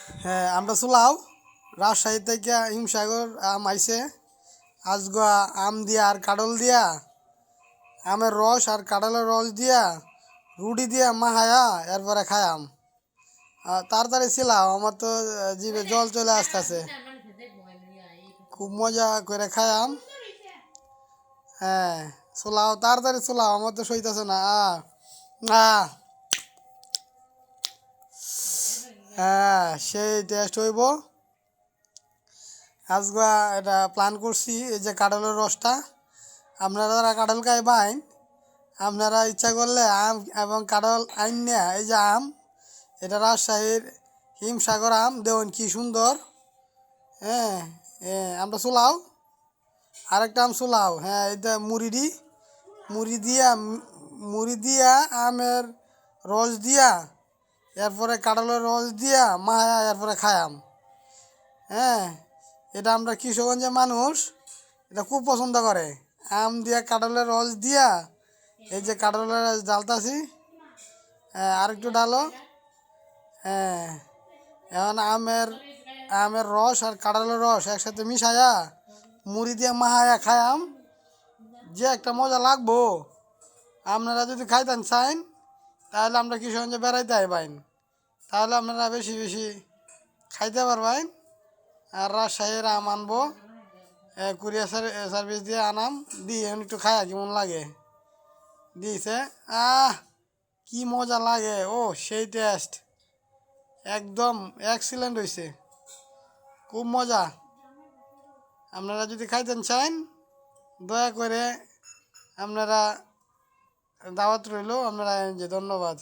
হ্যাঁ আমরা চুলাও রাজশাহী থেকে হিমসাগর আম আইছে আজগা আম দিয়া আর কাডল দিয়া আমের রস আর কাডলের রস দিয়া রুটি দিয়া মাহায়া এরপরে খায়াম তাড়াতাড়ি ছিলাম আমার তো জিভে জল চলে আসতেছে খুব মজা করে খায়াম। হ্যাঁ চুলাও তাড়াতাড়ি চুলাও আমার তো সইতেছে না আহ হ্যাঁ সেই টেস্ট হইব। আজকে এটা প্ল্যান করছি এই যে কাঁঠালের রসটা আপনারা যারা কাঁঠাল খাইবেন আপনারা ইচ্ছা করলে আম এবং কাঁঠাল আইন না এই যে আম এটা রাজশাহীর হিমসাগর আম দেখুন কি সুন্দর। হ্যাঁ হ্যাঁ আমরা চুলাও আরেকটা আম চুলাও হ্যাঁ এটা মুড়ি দিয়া আমের রস দিয়া এরপরে কাঁঠালের রস দিয়া মায়া এরপরে খায়াম। হ্যাঁ এটা আমরা কিশোরগঞ্জের মানুষ এটা খুব পছন্দ করে আম দিয়া কাঁঠালের রস দিয়া এই যে কাঁঠালের রস ডালতাছি। হ্যাঁ আরেকটু ডালো। হ্যাঁ এখন আমের রস আর কাঁঠালের রস একসাথে মিশায়া মুড়ি দিয়ে মাহায়া খায়াম যে একটা মজা লাগবো। আপনারা যদি খাইতেন চাইন তাহলে আমরা কিশোরগঞ্জে বেড়াইতে আইবেন তাহলে আপনারা বেশি বেশি খাইতে পারবেন। আর রাজশাহীর আম আনবো কুরিয়ার সার্ভিস দিয়ে আনাম দিয়ে একটু খায়া কেমন লাগে দিয়েছে কি মজা লাগে ও সেই টেস্ট একদম এক্সিলেন্ট হয়েছে খুব মজা। আপনারা যদি খাইতেন চান দয়া করে আপনারা দাওয়াত রইল আপনারা যে ধন্যবাদ।